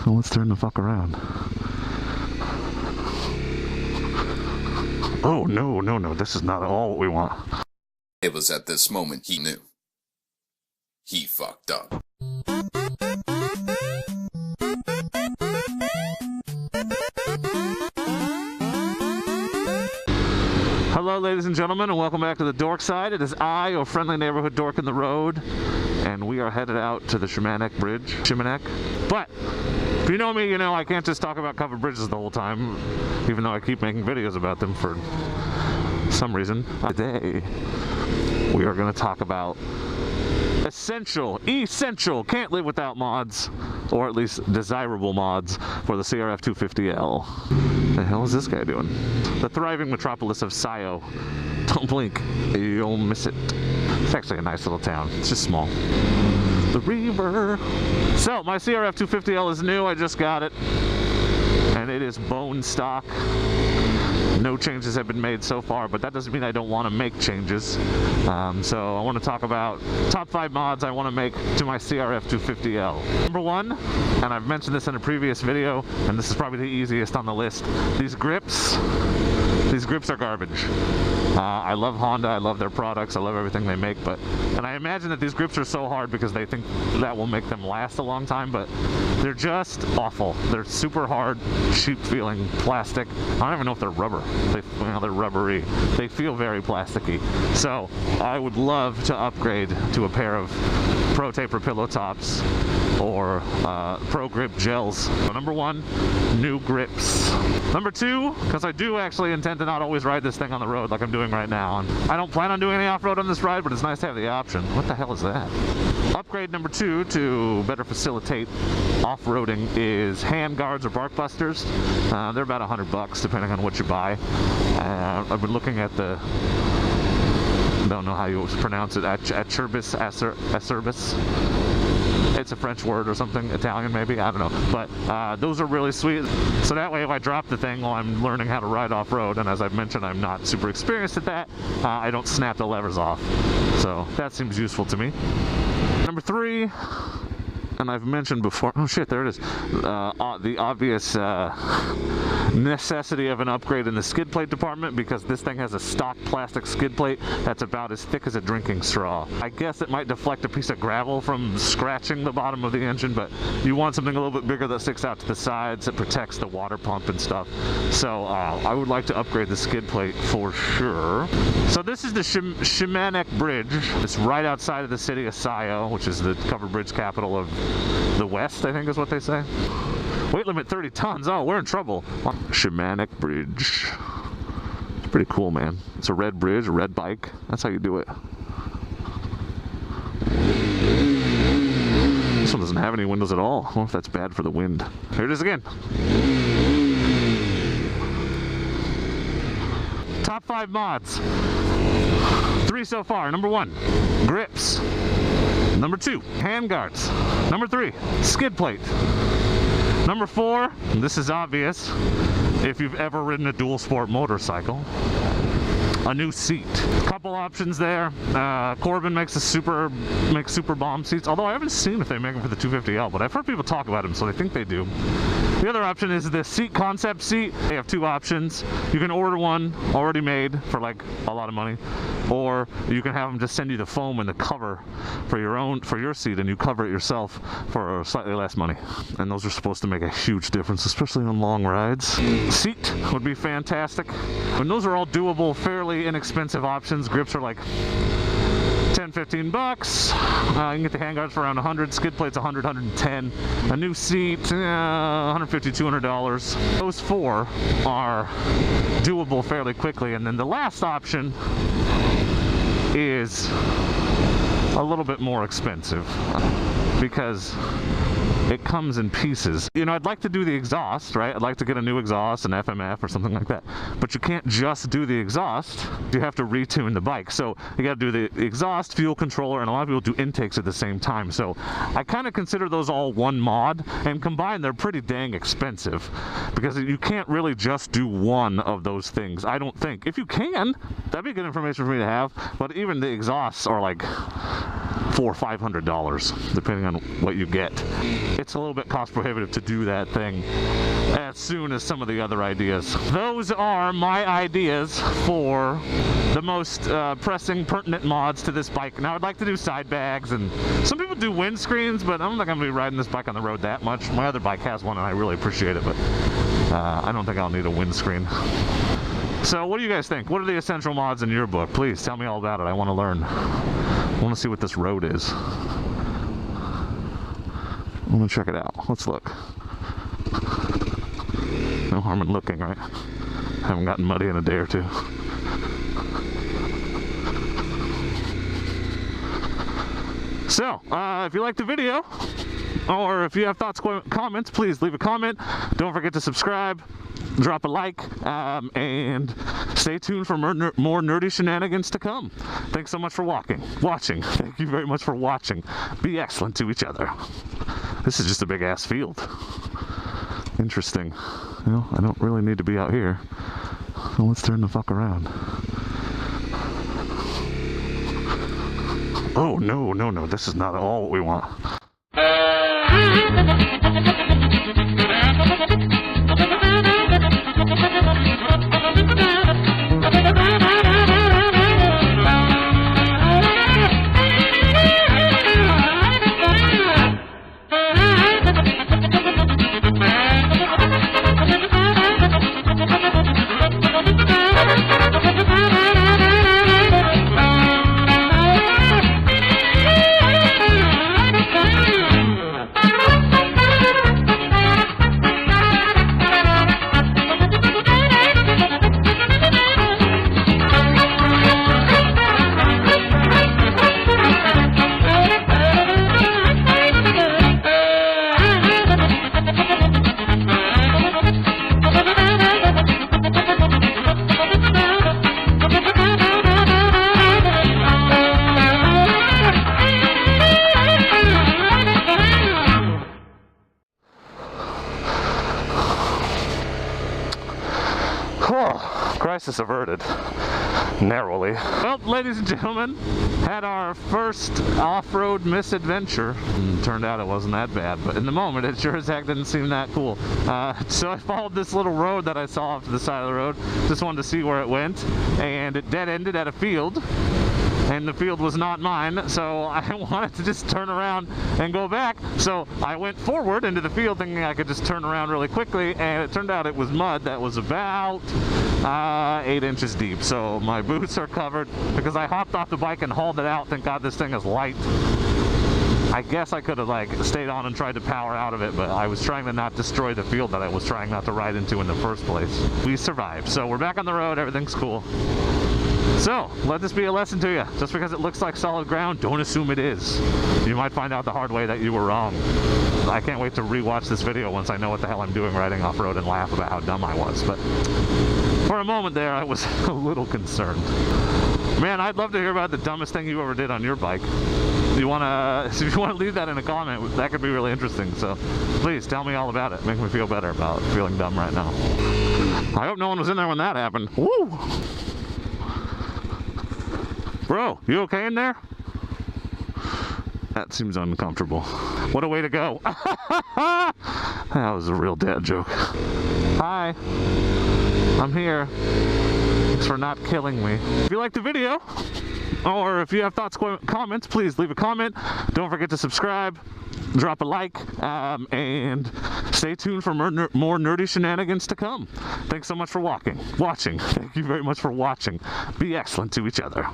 Well, let's turn the fuck around. Oh, no, no, no. This is not at all what we want. It was at this moment he knew. He fucked up. Hello, ladies and gentlemen, and welcome back to the Dork Side. It is I, your friendly neighborhood dork in the road, and we are headed out to the Shemanek Bridge. But if you know me, you know I can't just talk about covered bridges the whole time, even though I keep making videos about them for some reason. Today, we are going to talk about essential, can't live without mods, or at least desirable mods for the CRF250L. The hell is this guy doing? The thriving metropolis of Scio. Don't blink, you'll miss it. It's actually a nice little town. It's just small. The river. So my CRF250L is new. I just got it, and it is bone stock. No changes have been made so far, but that doesn't mean I don't want to make changes. So I want to talk about top 5 mods I want to make to my CRF250L. Number 1, and I've mentioned this in a previous video, and this is probably the easiest on the list, these grips. These grips are garbage. I love Honda, I love their products, I love everything they make, and I imagine that these grips are so hard because they think that will make them last a long time, but they're just awful. They're super hard, cheap feeling plastic. I don't even know if they're rubber. They're rubbery. They feel very plasticky. So I would love to upgrade to a pair of Pro Taper pillow tops or Pro Grip gels. So number 1, new grips. Number 2, because I do actually intend to not always ride this thing on the road like I'm doing right now. And I don't plan on doing any off-road on this ride, but it's nice to have the option. What the hell is that? Upgrade number 2 to better facilitate off-roading is hand guards or bark busters. They're about $100 depending on what you buy. I've been looking at the, don't know how you pronounce it, acerbis. It's a French word or something, Italian maybe, I don't know. But those are really sweet. So that way if I drop the thing while I'm learning how to ride off-road, and as I've mentioned, I'm not super experienced at that, I don't snap the levers off. So that seems useful to me. Number 3, and I've mentioned before, oh shit, there it is, the obvious necessity of an upgrade in the skid plate department, because this thing has a stock plastic skid plate that's about as thick as a drinking straw. I guess it might deflect a piece of gravel from scratching the bottom of the engine, but you want something a little bit bigger that sticks out to the sides, that protects the water pump and stuff. So I would like to upgrade the skid plate for sure. So this is the Shemanek Bridge. It's right outside of the city of Scio, which is the covered bridge capital of the West, I think is what they say. Weight limit 30 tons. Oh, we're in trouble. Shemanek Bridge. It's pretty cool, man. It's a red bridge, a red bike. That's how you do it. This one doesn't have any windows at all. I wonder if that's bad for the wind. Here it is again. Top 5 mods. 3 so far. Number 1, grips. Number 2, hand guards. Number 3, skid plate. Number 4, and this is obvious if you've ever ridden a dual sport motorcycle, a new seat. Couple options there. Corbin makes super bomb seats, although I haven't seen if they make them for the 250L, but I've heard people talk about them, so I think they do. The other option is the seat concept seat. They have 2 options. You can order one already made for like a lot of money, or you can have them just send you the foam and the cover for your seat, and you cover it yourself for slightly less money. And those are supposed to make a huge difference, especially on long rides. Seat would be fantastic. And those are all doable, fairly inexpensive options. Grips are like $10-15 bucks. You can get the handguards for around 100. Skid plates 100, 110. A new seat, $150, $200. Those 4 are doable fairly quickly. And then the last option is a little bit more expensive because it comes in pieces. You know, I'd like to do the exhaust, right? I'd like to get a new exhaust, an FMF or something like that. But you can't just do the exhaust. You have to retune the bike. So you got to do the exhaust, fuel controller, and a lot of people do intakes at the same time. So I kind of consider those all one mod, and combined they're pretty dang expensive because you can't really just do one of those things, I don't think. If you can, that'd be good information for me to have. But even the exhausts are like $400 or $500, depending on what you get. It's a little bit cost prohibitive to do that thing as soon as some of the other ideas. Those are my ideas for the most pressing, pertinent mods to this bike. Now, I'd like to do side bags, and some people do windscreens, but I'm not going to be riding this bike on the road that much. My other bike has one, and I really appreciate it, but I don't think I'll need a windscreen. So what do you guys think? What are the essential mods in your book? Please tell me all about it. I want to learn. I want to see what this road is. I'm going to check it out. Let's look. No harm in looking, right? Haven't gotten muddy in a day or two. So, if you liked the video, or if you have thoughts, comments, please leave a comment. Don't forget to subscribe, drop a like, and stay tuned for more nerdy shenanigans to come. Thanks so much for watching. Thank you very much for watching. Be excellent to each other. This is just a big ass field. Interesting. Well, I don't really need to be out here. So let's turn the fuck around. Oh, no, this is not at all what we want. Crisis averted. Narrowly. Well, ladies and gentlemen, had our first off-road misadventure. Turned out it wasn't that bad, but in the moment it sure as heck didn't seem that cool. So I followed this little road that I saw off to the side of the road. Just wanted to see where it went, and it dead-ended at a field. And the field was not mine, so I wanted to just turn around and go back. So I went forward into the field thinking I could just turn around really quickly, and it turned out it was mud that was about 8 inches deep. So my boots are covered because I hopped off the bike and hauled it out. Thank God this thing is light. I guess I could have like stayed on and tried to power out of it, but I was trying to not destroy the field that I was trying not to ride into in the first place. We survived, so we're back on the road, everything's cool. So, let this be a lesson to you. Just because it looks like solid ground, don't assume it is. You might find out the hard way that you were wrong. I can't wait to rewatch this video once I know what the hell I'm doing riding off-road and laugh about how dumb I was. But for a moment there, I was a little concerned. Man, I'd love to hear about the dumbest thing you ever did on your bike. If you want to leave that in a comment, that could be really interesting. So please tell me all about it. Make me feel better about feeling dumb right now. I hope no one was in there when that happened. Woo! Bro, you okay in there? That seems uncomfortable. What a way to go. That was a real dad joke. Hi, I'm here. Thanks for not killing me. If you liked the video, or if you have thoughts, comments, please leave a comment. Don't forget to subscribe, drop a like, and stay tuned for more nerdy shenanigans to come. Thanks so much for watching. Thank you very much for watching. Be excellent to each other.